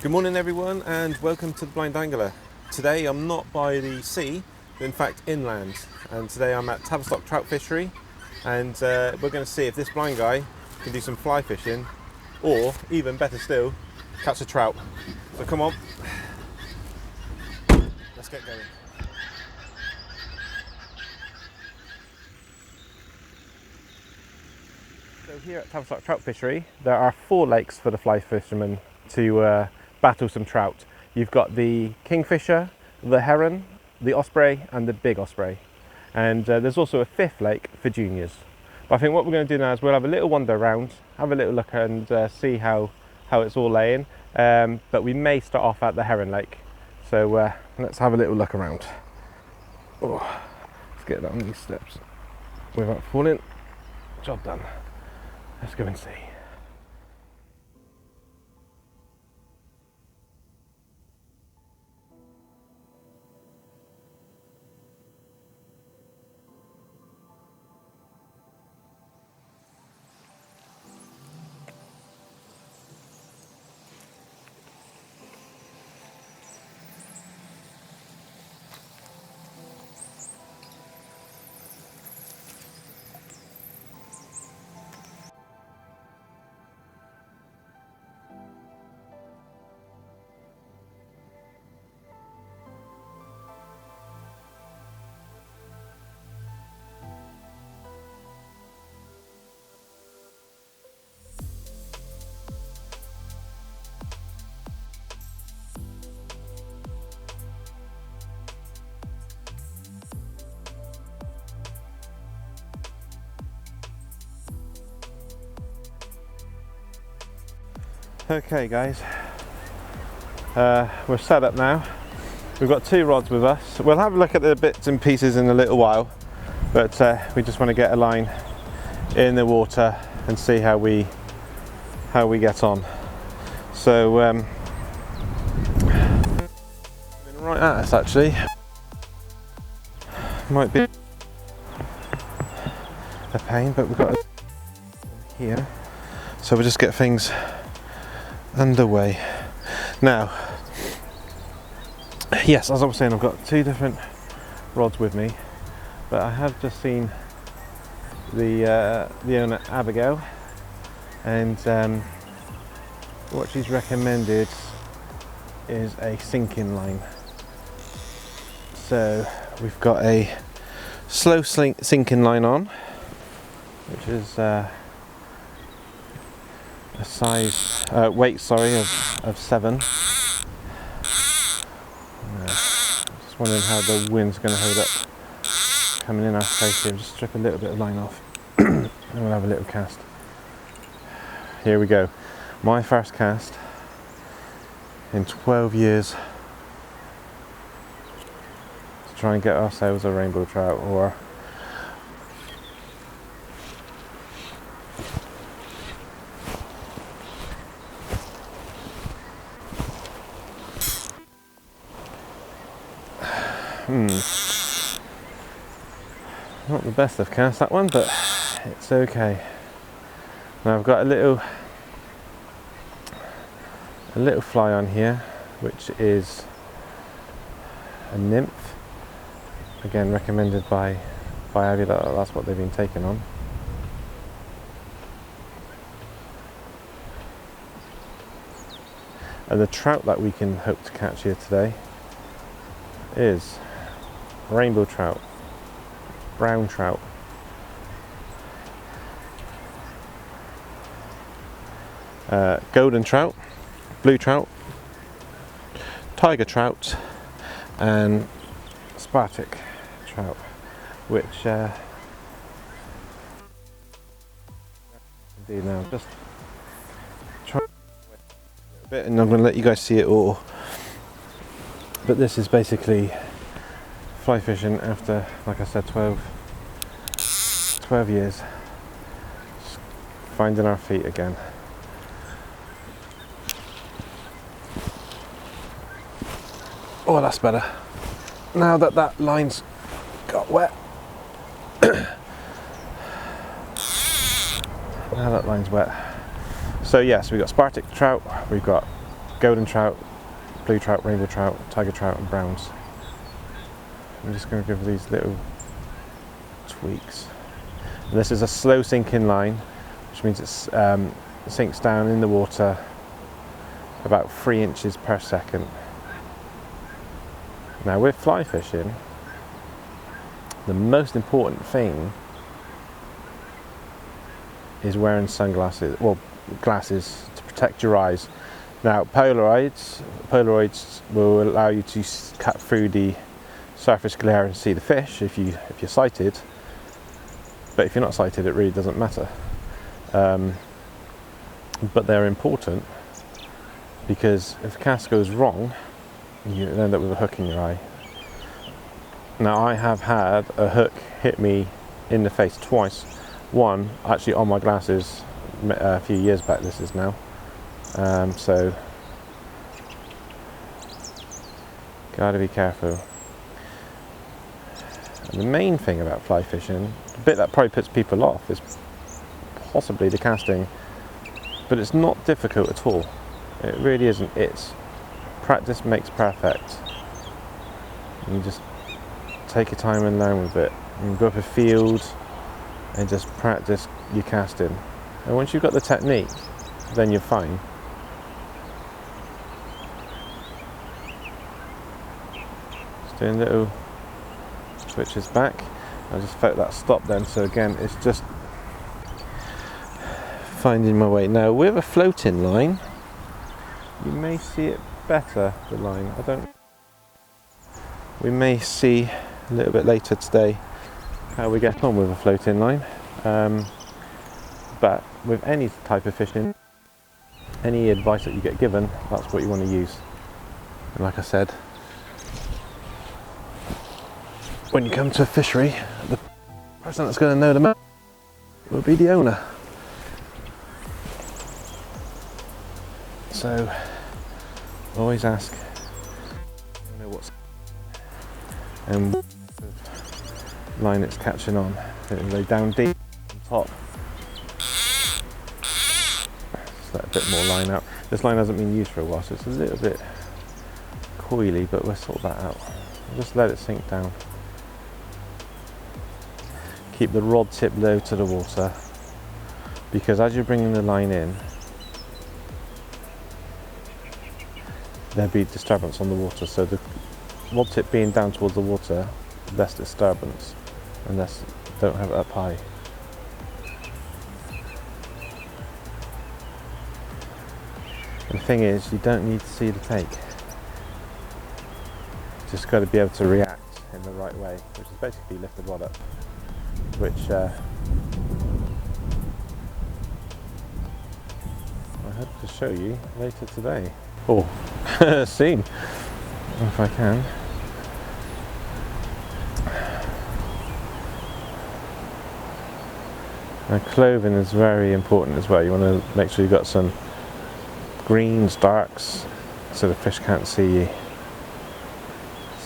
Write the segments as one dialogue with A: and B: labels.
A: Good morning everyone and welcome to the Blind Angler. Today I'm not by the sea, but in fact inland, and today I'm at Tavistock Trout Fishery, and we're going to see if this blind guy can do some fly fishing, or even better still, catch a trout. So come on, let's get going. So here at Tavistock Trout Fishery there are 4 lakes for the fly fishermen to battle some trout. You've got the kingfisher, the heron, the osprey and the big osprey, and there's also a 5th lake for juniors. But I think what we're going to do now is we'll have a little wander around, have a little look and see how it's all laying, but we may start off at the heron lake, so let's have a little look around. Oh, let's get down these steps without falling. Job done. Let's go and see. Okay guys, we're set up now. We've got 2 rods with us. We'll have a look at the bits and pieces in a little while, but we just want to get a line in the water and see how we get on. So right at us actually, might be a pain, but we've got here, so we'll just get things underway. Now, yes, as I was saying, I've got 2 different rods with me, but I have just seen the owner Abigail, and what she's recommended is a sinking line. So we've got a slow sinking line on, which is a size weight of 7. Just wondering how the wind's going to hold up coming in our face here. Just strip a little bit of line off and we'll have a little cast. Here we go, my first cast in 12 years to try and get ourselves a rainbow trout, or not the best of casts, that one, but it's okay. Now I've got a little fly on here, which is a nymph, again recommended by Abby. That's what they've been taking on. And the trout that we can hope to catch here today is rainbow trout, brown trout, golden trout, blue trout, tiger trout and Spartic trout, which indeed, now just try a bit and I'm going to let you guys see it all. But this is basically fly fishing after, like I said, 12 years, just finding our feet again. Oh, that's better. Now that line's got wet. Now that line's wet. So yes, we've got Spartic trout, we've got golden trout, blue trout, rainbow trout, tiger trout and browns. I'm just going to give these little tweaks. And this is a slow sinking line, which means it sinks down in the water about 3 inches per second. Now with fly fishing, the most important thing is wearing sunglasses, well, glasses to protect your eyes. Now Polaroids will allow you to cut through the surface glare and see the fish if you're sighted, but if you're not sighted it really doesn't matter. But they're important because if the cast goes wrong, you end up with a hook in your eye. Now I have had a hook hit me in the face twice. One actually on my glasses a few years back, this is now. So gotta be careful. And the main thing about fly fishing, the bit that probably puts people off, is possibly the casting, but it's not difficult at all. It really isn't. It's practice makes perfect. You just take your time and learn with it. You go up a field and just practice your casting. And once you've got the technique, then you're fine. Just doing little switches back. I just felt that stop then, so again it's just finding my way. Now with a floating line, you may see it better, the line. We may see a little bit later today how we get on with a floating line. But with any type of fishing, any advice that you get given, that's what you want to use. And like I said, when you come to a fishery, the person that's going to know the map will be the owner. So always ask, you know, what's and line it's catching on. It'll lay down deep on top. Just let a bit more line out. This line hasn't been used for a while, so it's a little bit coily, but we'll sort that out. Just let it sink down. Keep the rod tip low to the water, because as you're bringing the line in, there'll be disturbance on the water. So the rod tip being down towards the water, less disturbance, unless you don't have it up high. The thing is, you don't need to see the take. Just got to be able to react in the right way, which is basically lift the rod up, which I hope to show you later today. Oh, soon, if I can. Now, clothing is very important as well. You want to make sure you've got some greens, darks, so the fish can't see you.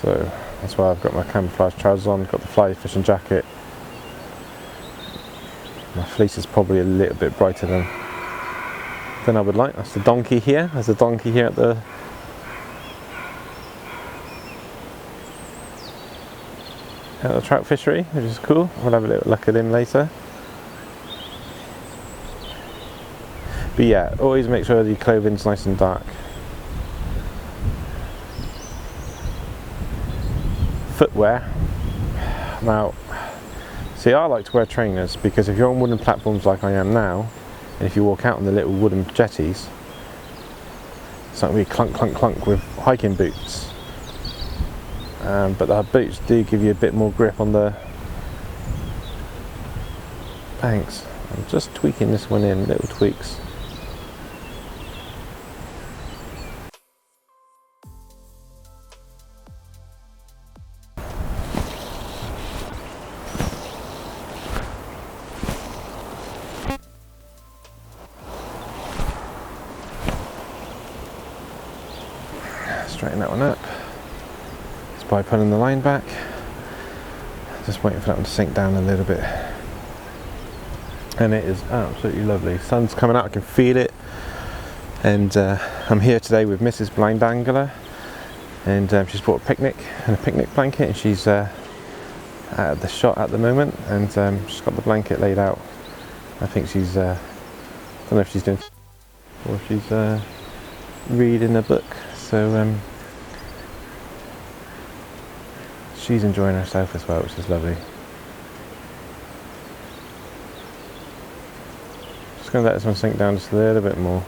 A: So that's why I've got my camouflage trousers on, got the fly fishing jacket. My fleece is probably a little bit brighter than I would like. That's the donkey here. There's a donkey here at the trout fishery, which is cool. We'll have a little look at him later. But yeah, always make sure the clothing's nice and dark. Footwear. Now, see, I like to wear trainers because if you're on wooden platforms like I am now, and if you walk out on the little wooden jetties, it's like we clunk, clunk, clunk with hiking boots. But the boots do give you a bit more grip on the banks. I'm just tweaking this one in, little tweaks. Straighten that one up just by pulling the line back, just waiting for that one to sink down a little bit. And it is absolutely lovely. Sun's coming out, I can feel it, and I'm here today with Mrs. Blind Angler, and she's brought a picnic and a picnic blanket, and she's out of the shot at the moment, and she's got the blanket laid out. I think she's, I don't know if she's doing or if she's reading a book, so she's enjoying herself as well, which is lovely. Just going to let this one sink down just a little bit more.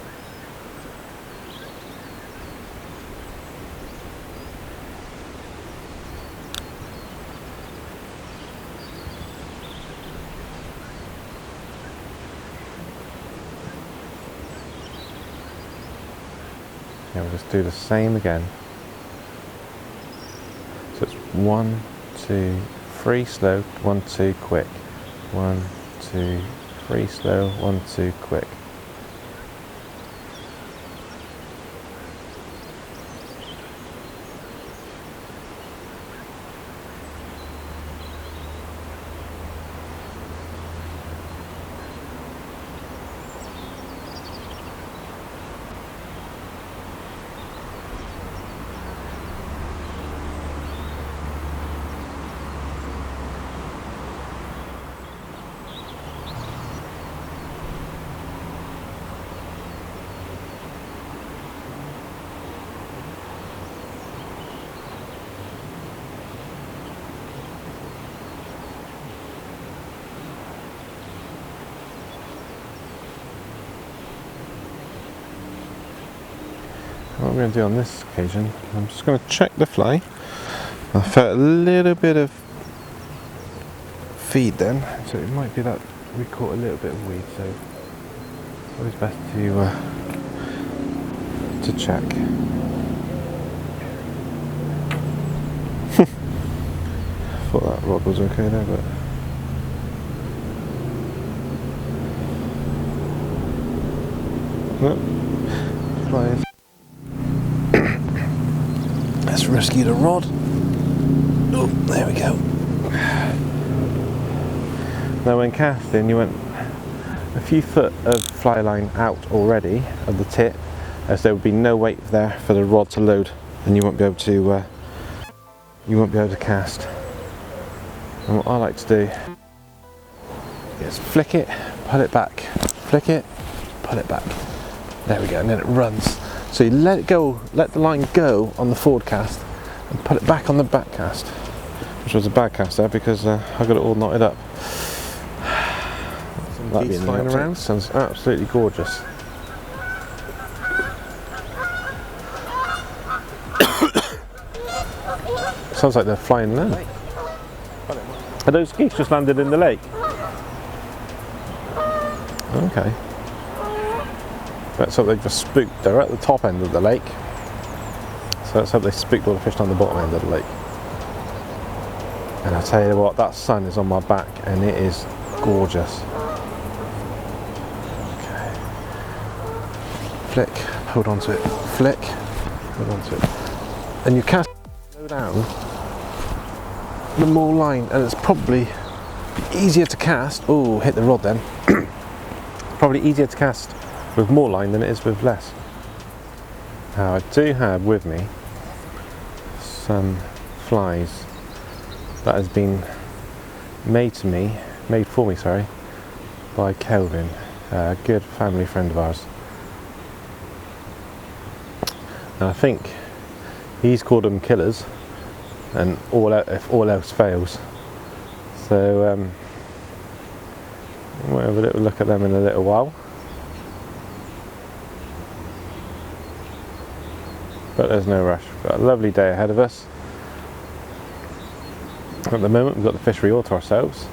A: Yeah, we'll just do the same again. So it's 1, 2, 3 slow, 1, 2 quick, 1, 2, 3 slow, 1, 2 quick. What I'm going to do on this occasion, I'm just going to check the fly. I felt a little bit of feed then, so it might be that we caught a little bit of weed, so it's always best to check. Thought that rod was okay there, but nope. Flies. Let's rescue the rod. Oh, there we go. Now when casting, you want a few foot of fly line out already of the tip, as there would be no weight there for the rod to load, and you won't be able to cast. And what I like to do is flick it, pull it back, flick it, pull it back. There we go, and then it runs. So you let it go, let the line go on the forward cast and put it back on the back cast, which was a bad cast there because I got it all knotted up. Some geese flying around, sounds absolutely gorgeous. Sounds like they're flying low. Are those geese just landed in the lake? Okay. Let's hope they've just spooked. They're at the top end of the lake, so let's hope they spooked all the fish on the bottom end of the lake. And I'll tell you what, that sun is on my back and it is gorgeous. Okay. Flick, hold on to it. Flick, hold on to it. And you cast low down, the more line, and it's probably easier to cast. Oh, hit the rod then. Probably easier to cast with more line than it is with less. Now I do have with me some flies that has been made for me, by Kelvin, a good family friend of ours. And I think he's called them killers, and if all else fails. So we'll have a little look at them in a little while. But there's no rush. We've got a lovely day ahead of us. At the moment we've got the fishery all to ourselves.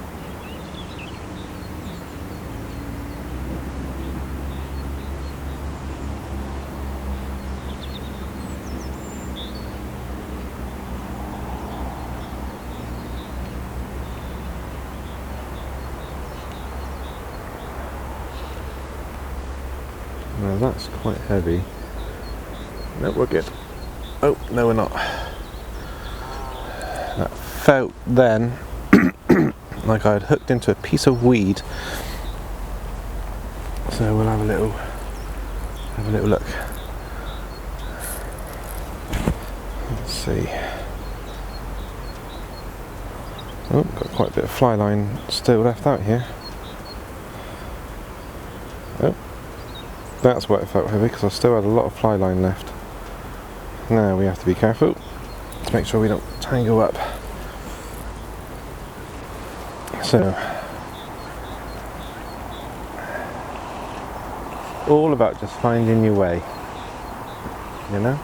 A: Now that's quite heavy. No, we're good. Oh, no we're not. That felt then like I had hooked into a piece of weed. So we'll have a little look. see. Oh, got quite a bit of fly line still left out here. Oh, that's why it felt heavy, because I still had a lot of fly line left. Now we have to be careful to make sure we don't tangle up. So, all about just finding your way, you know.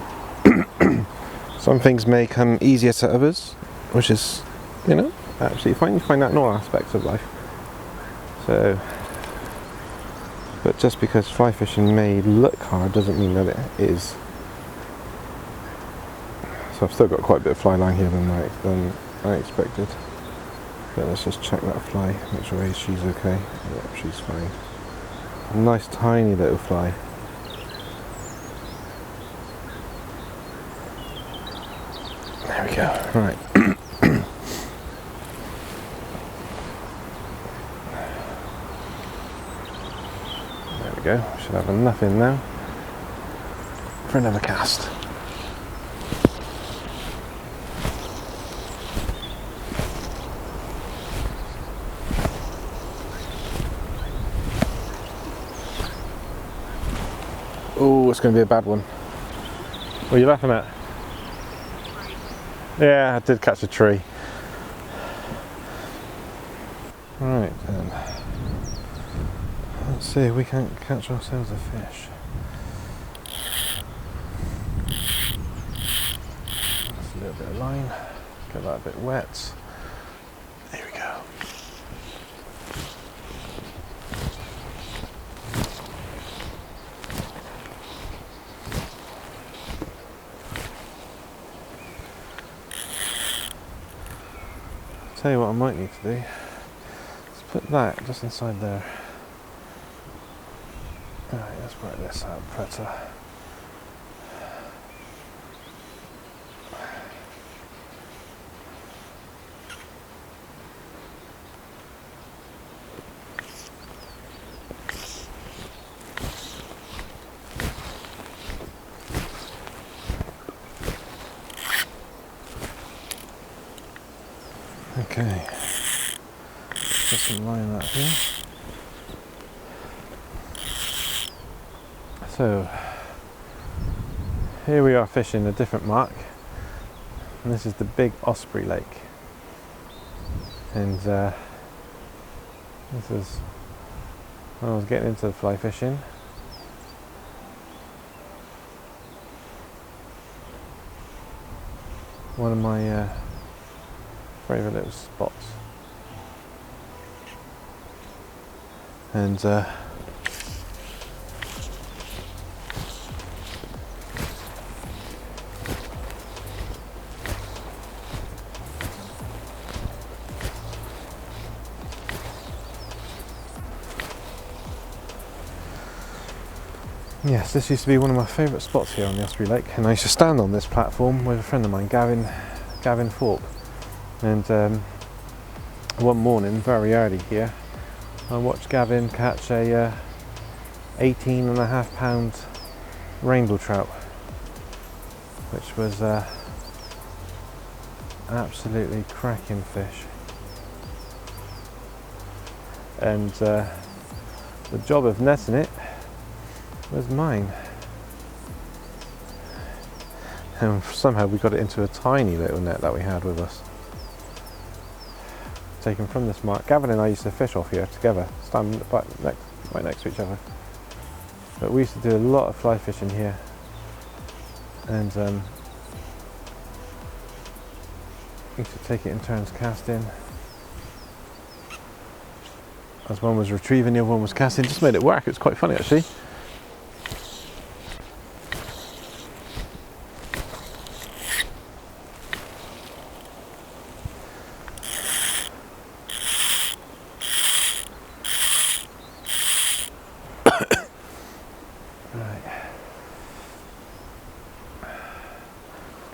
A: Some things may come easier to others, which is, you know, absolutely fine. You find that in all aspects of life. So, but just because fly fishing may look hard doesn't mean that it is. So I've still got quite a bit of fly line here than I expected. But let's just check that fly, make sure she's okay. Yep, she's fine. A nice tiny little fly. There we go. Right. There we go. Should have enough in now for another cast. Oh, it's going to be a bad one. What are you laughing at? Yeah, I did catch a tree. Right then. Let's see if we can catch ourselves a fish. That's a little bit of line. Get that a bit wet. There we go. Tell you what I might need to do. Let's put that just inside there. Alright, let's work this out better. Okay, put some line out here. So, here we are fishing a different mark, and this is the Big Osprey Lake. And this is when I was getting into fly fishing. One of my favourite little spots. And yes, this used to be one of my favourite spots here on the Osprey Lake, and I used to stand on this platform with a friend of mine, Gavin Thorpe. And one morning, very early here, I watched Gavin catch a 18.5 pound rainbow trout, which was absolutely cracking fish. And the job of netting it was mine. And somehow we got it into a tiny little net that we had with us, taken from this mark. Gavin and I used to fish off here together, standing right next to each other. But we used to do a lot of fly fishing here, and used to take it in turns casting. As one was retrieving, the other one was casting. Just made it work. It was quite funny actually.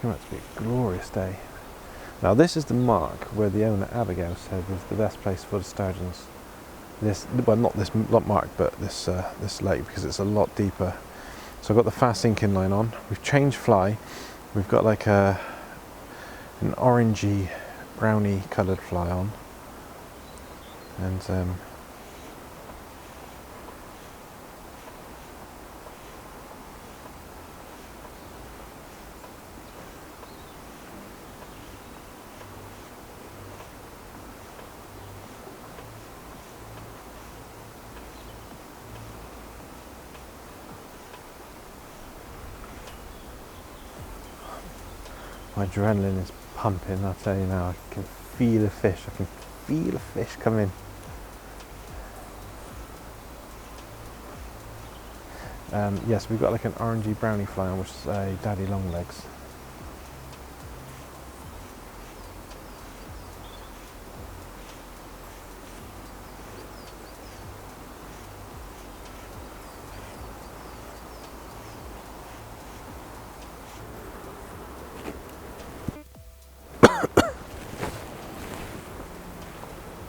A: Come out to be a glorious day. Now this is the mark where the owner Abigail said was the best place for the sturgeons. This, well, not this mark, but this lake, because it's a lot deeper. So I've got the fast sinking line on. We've changed fly. We've got like a an orangey browny coloured fly on, and my adrenaline is pumping, I'll tell you now. I can feel a fish, I can feel a fish coming. Yes, we've got like an orangey browny fly on, which is a daddy longlegs.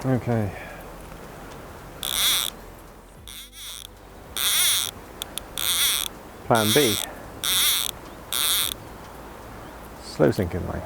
A: Okay. Plan B. Slow sinking line.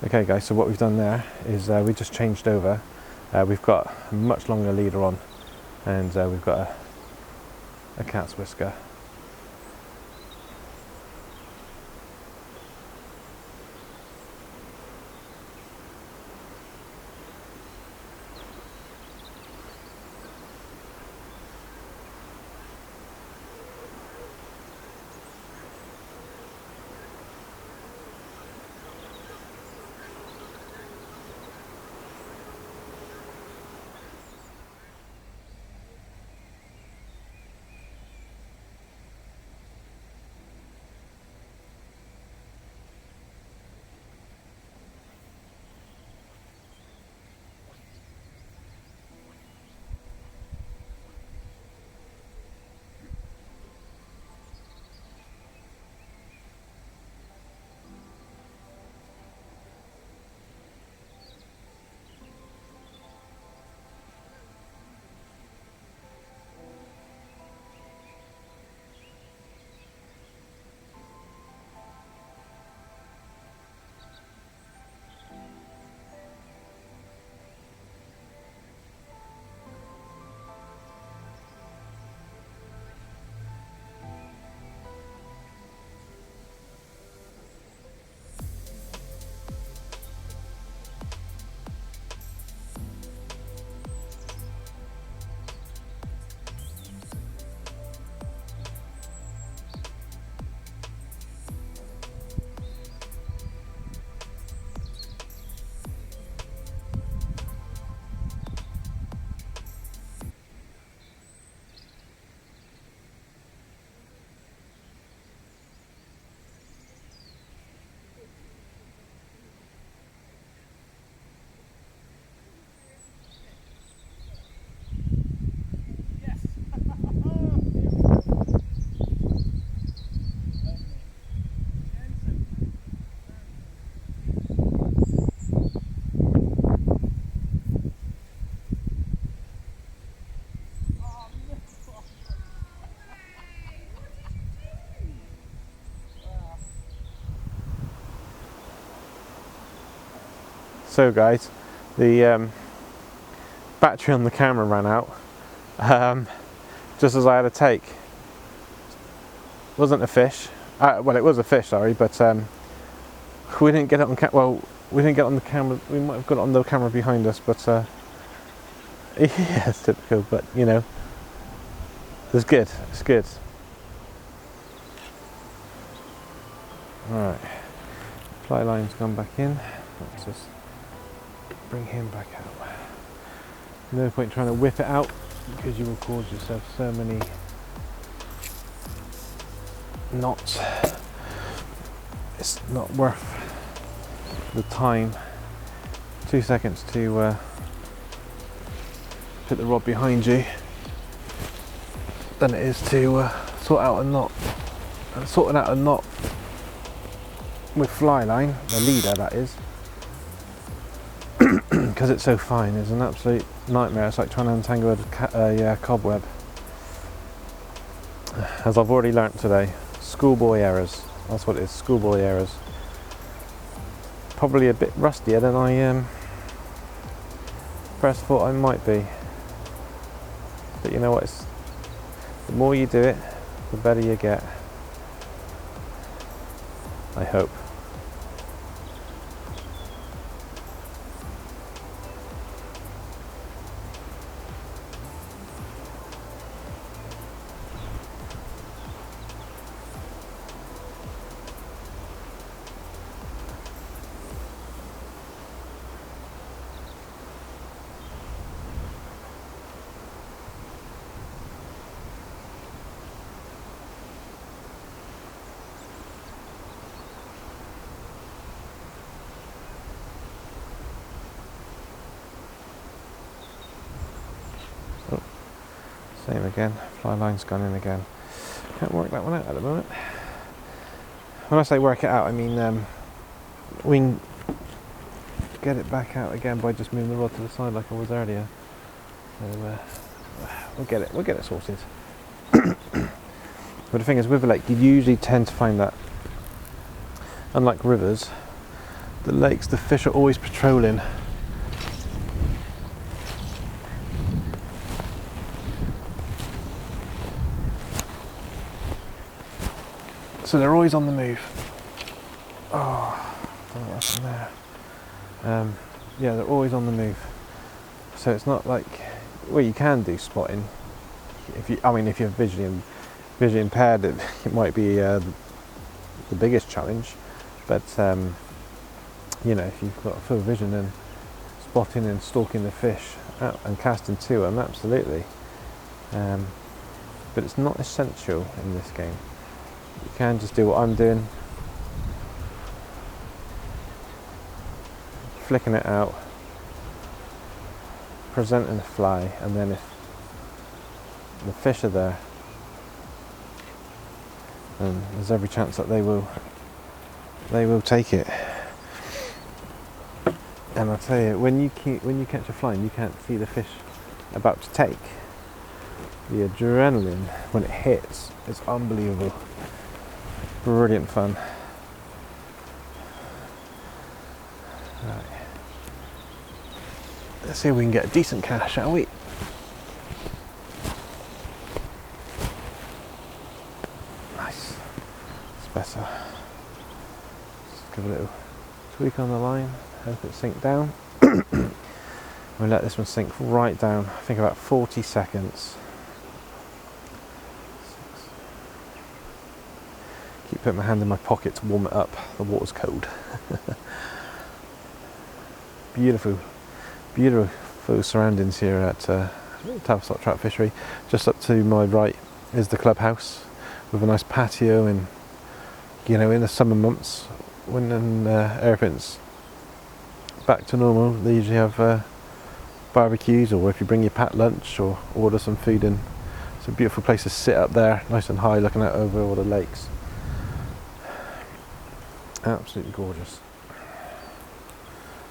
A: Okay guys, so what we've done there is we just changed over. We've got a much longer leader on, and we've got a cat's whisker. So guys, the battery on the camera ran out just as I had a take. Wasn't a fish, well it was a fish, sorry, but we didn't get it on well, we didn't get it on the camera. We might have got it on the camera behind us, but yeah, it's typical, but you know, it's good, it's good. Alright, fly line's gone back in. Let's just bring him back out. No point trying to whip it out because you will cause yourself so many knots. It's not worth the time 2 seconds to put the rod behind you than it is to sort out a knot. And sorting out a knot with fly line, the leader that is, because it's so fine, is an absolute nightmare. It's like trying to untangle a cobweb. As I've already learnt today, schoolboy errors. That's what it is, schoolboy errors. Probably a bit rustier than I first thought I might be. But you know what, the more you do it, the better you get. I hope. Same again, fly line's gone in again. Can't work that one out at the moment. When I say work it out, I mean we can get it back out again by just moving the rod to the side like I was earlier. So we'll get it sorted. But the thing is, with a lake, you usually tend to find that, unlike rivers, the lakes, the fish are always patrolling. So they're always on the move. Oh, I don't know what happened there. Yeah, they're always on the move. So it's not like, well, you can do spotting. If you're visually impaired, it might be the biggest challenge. But you know, if you've got full vision, and spotting and stalking the fish out and casting to them, absolutely. But it's not essential in this game. You can just do what I'm doing, flicking it out, presenting the fly, and then if the fish are there, then there's every chance that they will take it. And I'll tell you, when you catch a fly and you can't see the fish about to take, the adrenaline when it hits is unbelievable. Brilliant fun. Right. Let's see if we can get a decent cast, shall we? Nice. It's better. Just give a little tweak on the line, hope it sinks down. We'll let this one sink right down, I think about 40 seconds. Keep putting my hand in my pocket to warm it up, the water's cold. Beautiful surroundings here at Tavistock Trout Fishery. Just up to my right is the clubhouse with a nice patio, and you know, in the summer months when everything's back to normal, they usually have barbecues, or if you bring your packed lunch or order some food in. It's a beautiful place to sit up there, nice and high, looking out over all the lakes. Absolutely gorgeous.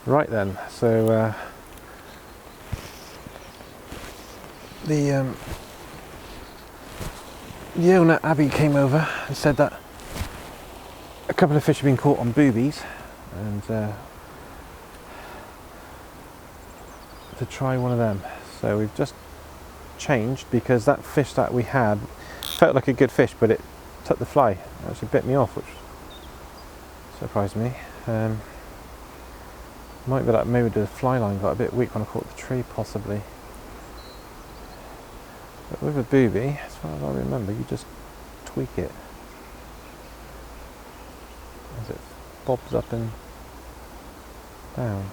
A: Right then, so the owner Abby came over and said that a couple of fish have been caught on boobies, and to try one of them. So we've just changed, because that fish that we had felt like a good fish, but it took the fly. It actually bit me off, which surprised me. Might be that maybe the fly line got a bit weak when I caught the tree, possibly. But with a booby, as far as I remember, you just tweak it as it bobs up and down.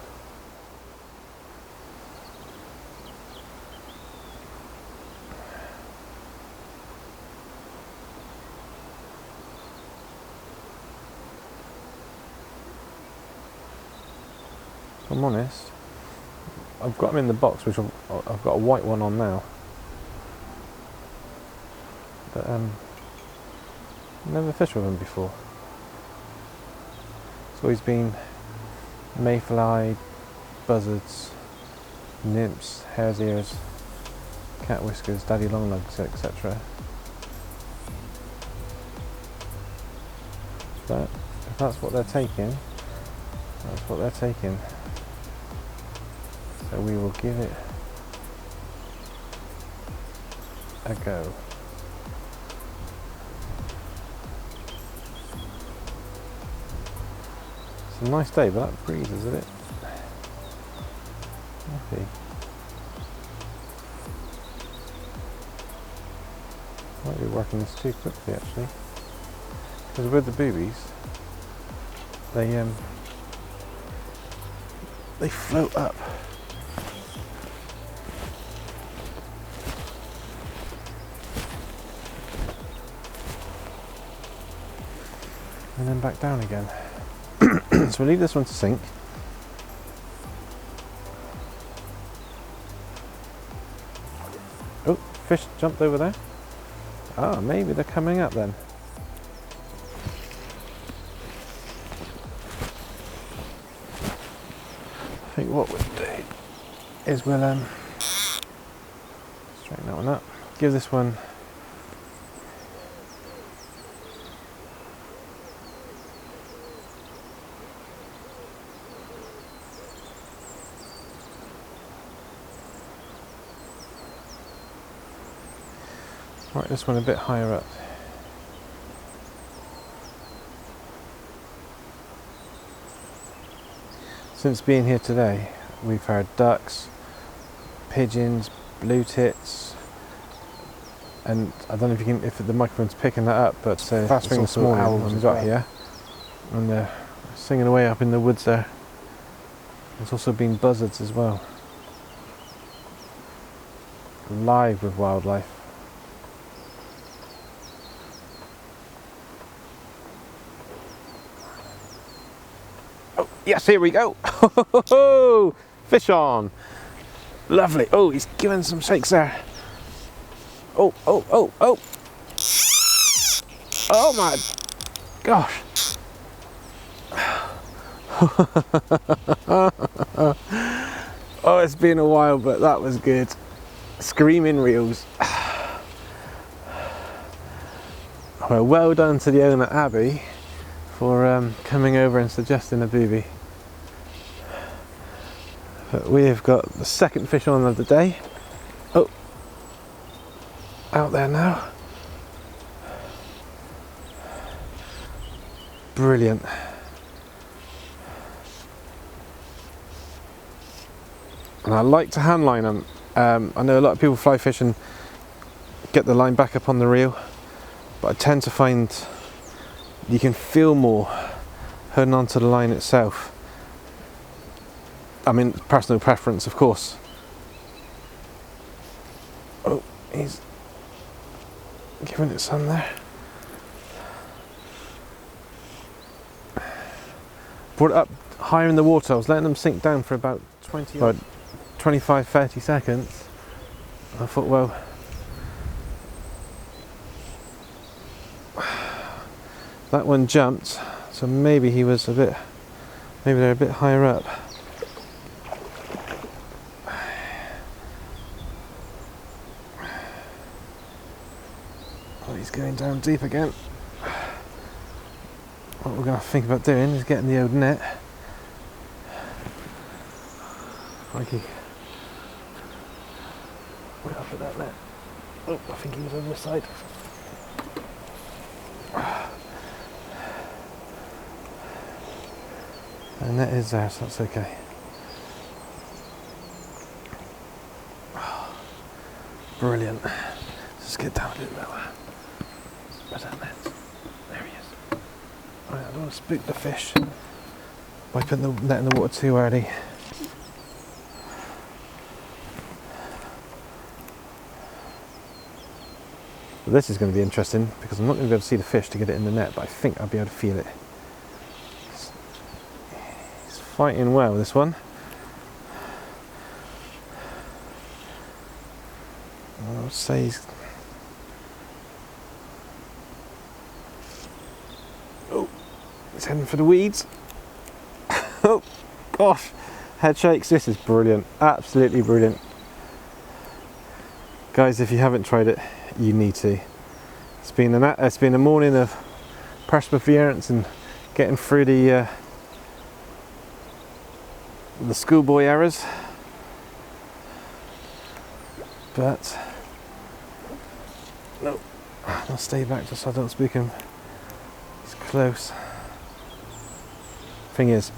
A: If I'm honest, I've got them in the box, which I've got a white one on now. But never fished with them before. It's always been mayfly, buzzards, nymphs, hare's ears, cat whiskers, daddy longlegs, etc. But if that's what they're taking, that's what they're taking. So we will give it a go. It's a nice day, but that breeze is a bit happy. Might be working this too quickly actually, because with the boobies, they float up. And then back down again. So we'll leave this one to sink. Oh, fish jumped over there. Ah, maybe they're coming up then. I think what we'll do is we'll straighten that one up. Give this one this one a bit higher up. Since being here today, we've heard ducks, pigeons, blue tits, and I don't know if you can, if the microphone's picking that up, but fast finger small owls we've got here, and they're singing away up in the woods there. There's also been buzzards as well, live with wildlife. Yes, here we go. Fish on. Lovely. Oh, he's giving some shakes there. Oh, oh, oh, oh. Oh my gosh. Oh, it's been a while, but that was good. Screaming reels. Well done to the owner, Abby, for coming over and suggesting a booby. But we have got the second fish on of the day. Oh, out there now. Brilliant. And I like to hand line them. I know a lot of people fly fish and get the line back up on the reel, but I tend to find you can feel more holding onto the line itself. I mean, personal preference, of course. Oh, he's giving it some there. Brought it up higher in the water. I was letting them sink down for about 25-30 seconds. I thought, well, that one jumped, so maybe he was a bit, maybe they're a bit higher up. Oh, he's going down deep again. What we're going to think about doing is getting the old net. Crikey. We're up at that net. Oh, I think he was on this side. The net is there, so that's okay. Brilliant. Let's get down a bit lower. Where's that net? There he is. Right, I don't want to spook the fish by putting the net in the water too early. But this is going to be interesting because I'm not going to be able to see the fish to get it in the net, but I think I'll be able to feel it. He's fighting well, this one. would say he's... Oh, he's heading for the weeds. Oh gosh, head shakes. This is brilliant, absolutely brilliant. Guys, if you haven't tried it, you need to. It's been a morning of perseverance and getting through the schoolboy errors, but no, I'll stay back just so I don't spook him. He's close. Thing is,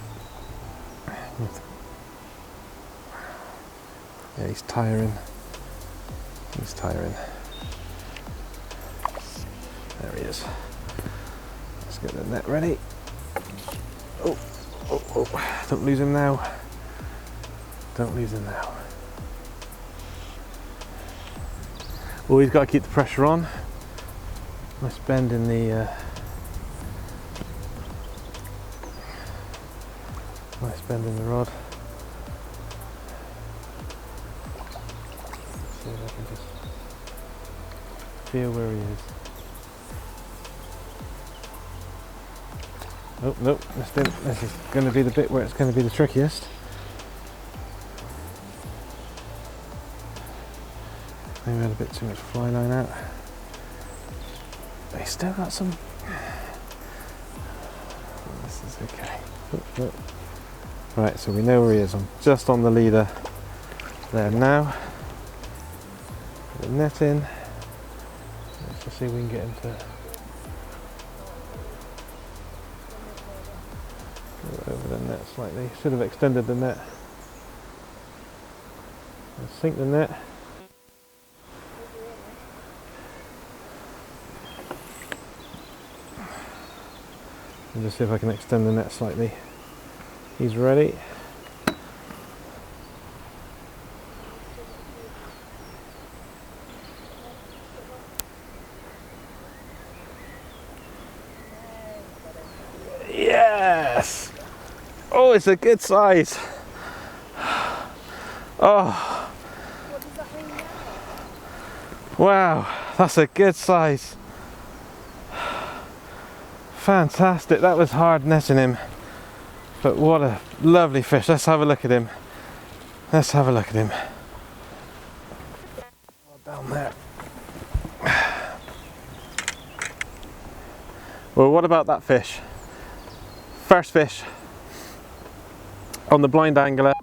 A: yeah, he's tiring. He's tiring. There he is. Let's get the net ready. Oh, oh, oh! Don't lose him now. Don't lose him now. Always got to keep the pressure on. Nice bend in the. Nice bend in the rod. See if I can just feel where he is. Oh no, this is going to be the bit where it's going to be the trickiest. Maybe I had a bit too much fly line out. But he's still got some. This is okay. Oh, oh. Right, so we know where he is. I'm just on the leader there now. Put the net in. Let's just see if we can get him to go over the net slightly. Should have extended the net. Let's sink the net. And just see if I can extend the net slightly. He's ready. Yes! Oh, it's a good size. Oh. Wow, that's a good size. Fantastic. That was hard netting him. But what a lovely fish. Let's have a look at him. Let's have a look at him. Down there. Well, what about that fish? First fish on the blind angler.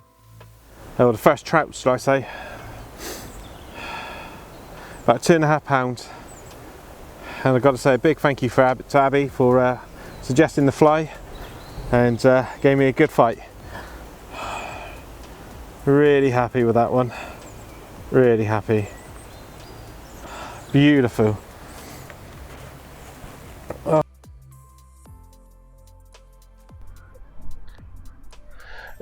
A: Oh, the first trout, should I say. About 2.5 pounds. And I've got to say a big thank you to Abby for suggesting the fly. And gave me a good fight. Really happy with that one. Really happy. Beautiful. Oh.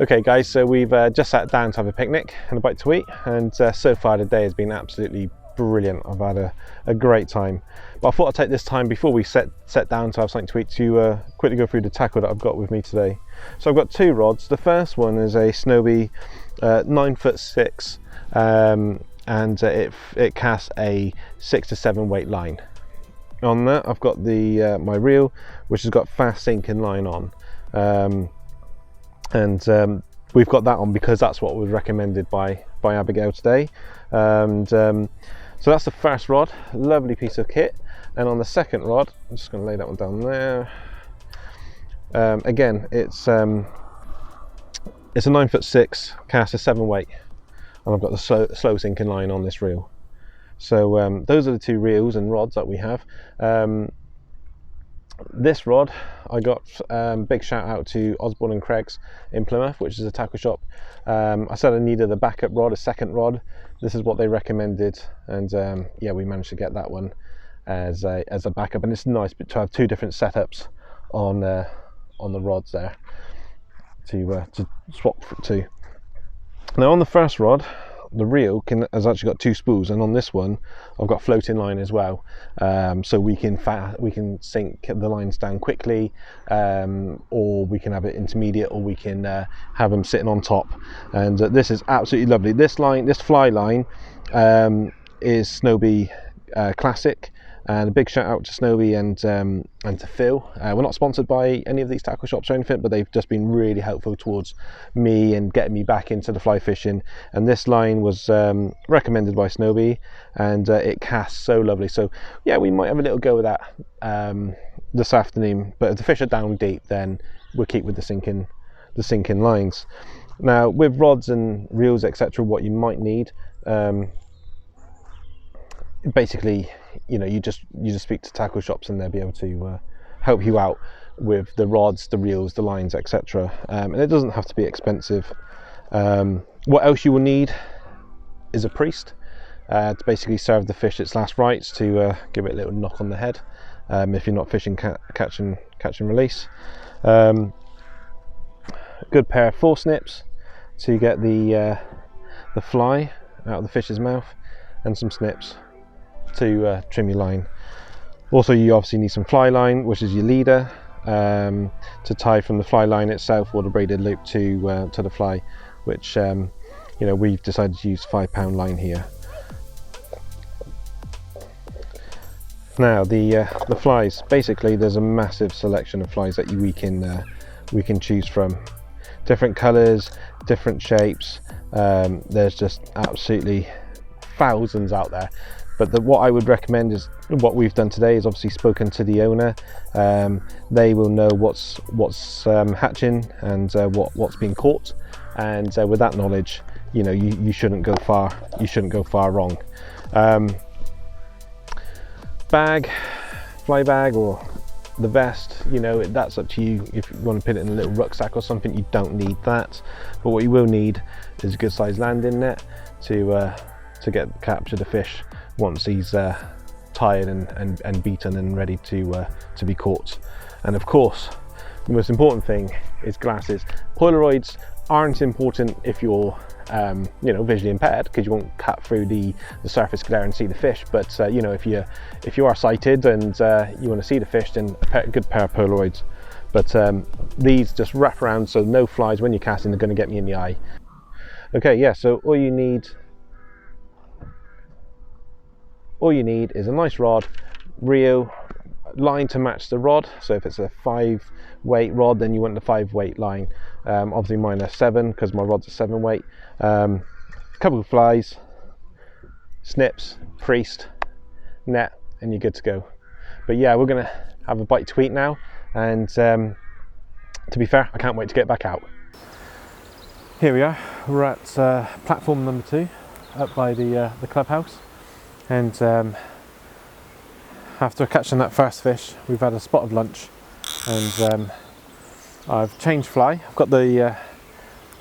A: Okay guys, so we've just sat down to have a picnic and a bite to eat, and so far the day has been absolutely brilliant. I've had a great time. But I thought I'd take this time before we set down to have something to eat to quickly go through the tackle that I've got with me today. So I've got 2 rods. The first one is a Snowy 9'6", and it casts a 6 to 7 weight line. On that I've got the my reel, which has got fast sinking line on, and we've got that on because that's what was recommended by Abigail today. And so that's the first rod, lovely piece of kit. And on the second rod, I'm just going to lay that one down there. Again, it's a 9'6", cast a 7 weight, and I've got the slow sinking line on this reel. So those are the 2 reels and rods that we have. This rod, I got big shout out to Osborne and Craig's in Plymouth, which is a tackle shop. I said I needed a backup rod, a second rod. This is what they recommended, and yeah, we managed to get that one as a backup. And it's nice to have 2 different setups on the rods there to swap to. Now on the first rod, the reel has actually got 2 spools, and on this one I've got floating line as well, so we can sink the lines down quickly, or we can have it intermediate, or we can have them sitting on top. And this is absolutely lovely. This fly line, is Snowbee Classic, and a big shout out to Snowbee and to Phil. We're not sponsored by any of these tackle shops or anything, but they've just been really helpful towards me and getting me back into the fly fishing. And this line was recommended by Snowbee, and it casts so lovely. So yeah, we might have a little go with that this afternoon. But if the fish are down deep, then we'll keep with the sinking lines. Now with rods and reels, etc., what you might need, basically, you know, you just speak to tackle shops and they'll be able to help you out with the rods, the reels, the lines, etc. And it doesn't have to be expensive. What else you will need is a priest to basically serve the fish its last rites, to give it a little knock on the head if you're not fishing catch and release. A good pair of foresnips to get the fly out of the fish's mouth, and some snips to trim your line. Also, you obviously need some fly line, which is your leader, to tie from the fly line itself or the braided loop to the fly, which you know, we've decided to use 5-pound line here. Now the flies, basically there's a massive selection of flies that we can choose from. Different colours, different shapes. There's just absolutely thousands out there. But what I would recommend is what we've done today is obviously spoken to the owner. They will know what's hatching and what's being caught, and with that knowledge, you know, you shouldn't go far. You shouldn't go far wrong. Bag, fly bag, or the vest, you know, that's up to you. If you want to put it in a little rucksack or something, you don't need that. But what you will need is a good sized landing net to capture the fish once he's tired and beaten and ready to be caught. And of course, the most important thing is glasses. Polaroids aren't important if you're you know, visually impaired, because you won't cut through the surface glare and see the fish. But you know, if you are sighted and you want to see the fish, then a good pair of Polaroids. But these just wrap around so no flies when you're casting are going to get me in the eye. Okay, yeah, so all you need is a nice rod, reel, line to match the rod. So if it's a 5-weight rod, then you want the 5-weight line. Obviously mine are 7 because my rod's a 7-weight. A couple of flies, snips, priest, net, and you're good to go. But yeah, we're gonna have a bite to eat now, and to be fair, I can't wait to get back out. Here we are, we're at platform number 2 up by the clubhouse, and after catching that first fish, we've had a spot of lunch, and I've changed fly. I've got the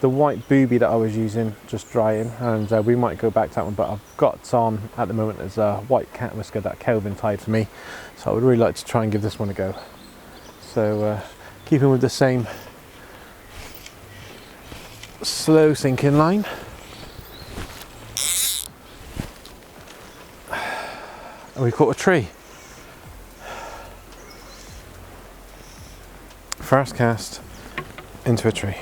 A: white booby that I was using just drying, and we might go back to that one, but I've got on at the moment is a white cat whisker that Kelvin tied for me, so I would really like to try and give this one a go. So keeping with the same slow sinking line, and we caught a tree. First cast into a tree.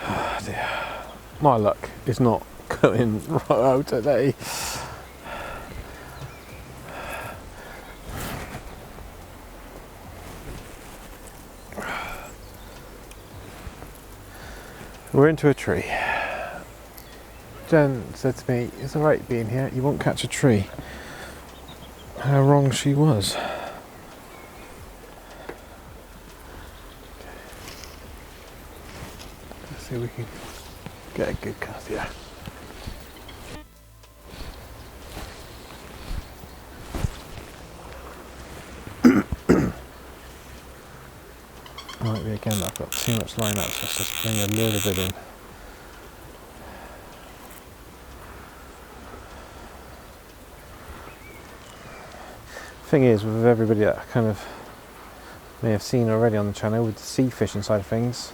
A: Oh dear. My luck is not going right out today. We're into a tree. Jen said to me, "It's alright being here, you won't catch a tree." How wrong she was. Let's see if we can get a good cast here. Might be again that I've got too much line out, so let's just bring a little bit in. Thing is, with everybody that I kind of may have seen already on the channel with the sea fishing side of things,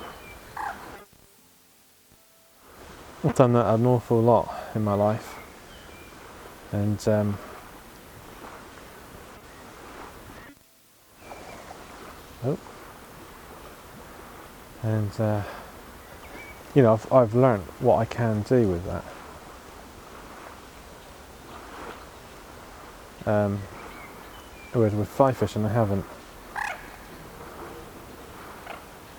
A: I've done that an awful lot in my life, and you know, I've learnt what I can do with that. Whereas with fly fishing I haven't.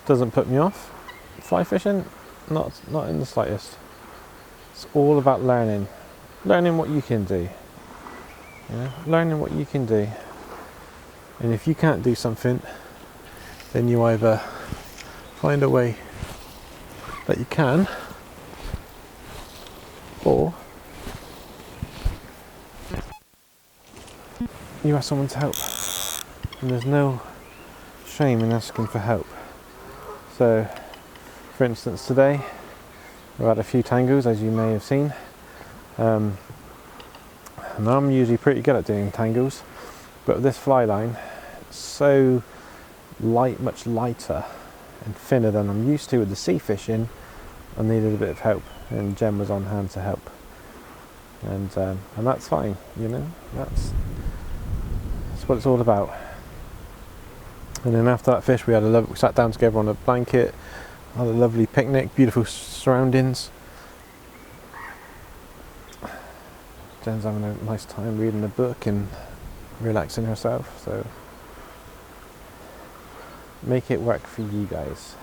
A: Doesn't put me off. Fly fishing, not in the slightest. It's all about learning what you can do. You know, learning what you can do. And if you can't do something, then you either find a way that you can, or you ask someone to help. And there's no shame in asking for help. So, for instance, today we've had a few tangles, as you may have seen. And I'm usually pretty good at doing tangles, but with this fly line, it's so light, much lighter and thinner than I'm used to with the sea fishing. I needed a bit of help, and Jen was on hand to help, and that's fine. You know, that's what it's all about. And then after that fish, we sat down together on a blanket, had a lovely picnic, beautiful surroundings. Jen's having a nice time reading a book and relaxing herself, so make it work for you guys.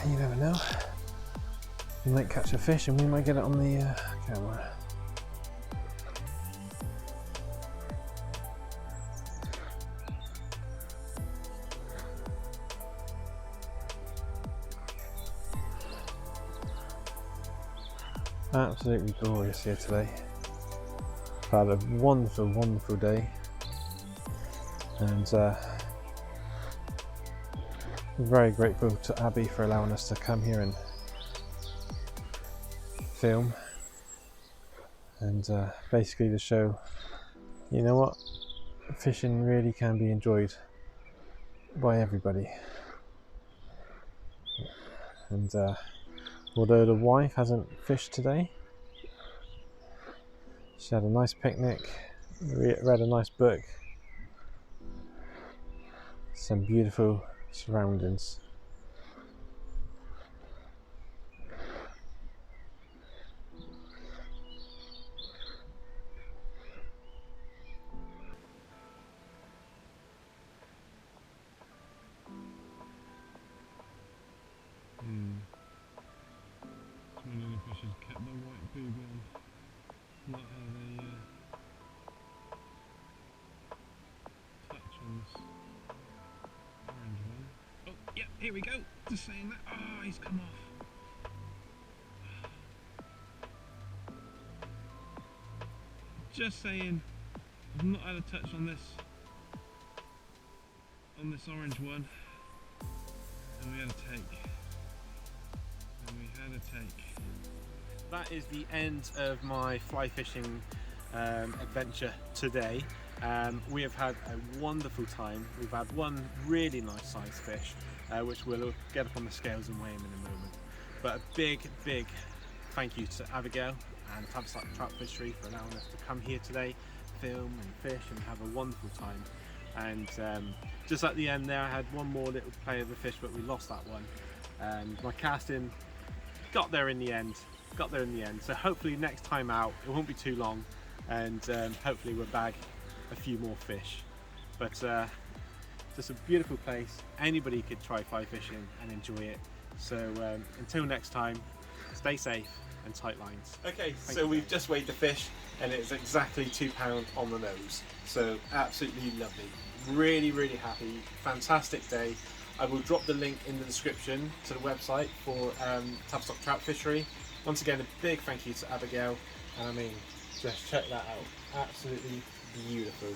A: You never know. You might catch a fish and we might get it on the camera. Absolutely glorious here today. I've had a wonderful, wonderful day, and very grateful to Abby for allowing us to come here and film, and basically to show, you know what, fishing really can be enjoyed by everybody. And although the wife hasn't fished today, she had a nice picnic, read a nice book, some beautiful surroundings.
B: Wondering if I should keep the white boob on, not have a touch on this orange one. Oh, yeah, here we go. Just saying that. Oh, he's come off. Just saying, I've not had a touch on this orange one, and we had a take. That is the end of my fly fishing adventure today. We have had a wonderful time. We've had one really nice sized fish, which we'll get up on the scales and weigh him in a moment. But a big thank you to Abigail and Tavistock Trout Fishery for allowing us to come here today, film and fish and have a wonderful time. And just at the end there, I had one more little play of the fish, but we lost that one. My casting got there in the end. So hopefully next time out it won't be too long, and hopefully we'll bag a few more fish. But just a beautiful place. Anybody could try fly fishing and enjoy it. So until next time, stay safe and tight lines.
A: Okay,
B: Thank
A: so
B: you.
A: we've just weighed the fish and it's exactly £2 on the nose. So absolutely lovely. Really, really happy. Fantastic day. I will drop the link in the description to the website for Tavistock Trout Fishery. Once again, a big thank you to Abigail. And I mean, just check that out. Absolutely beautiful.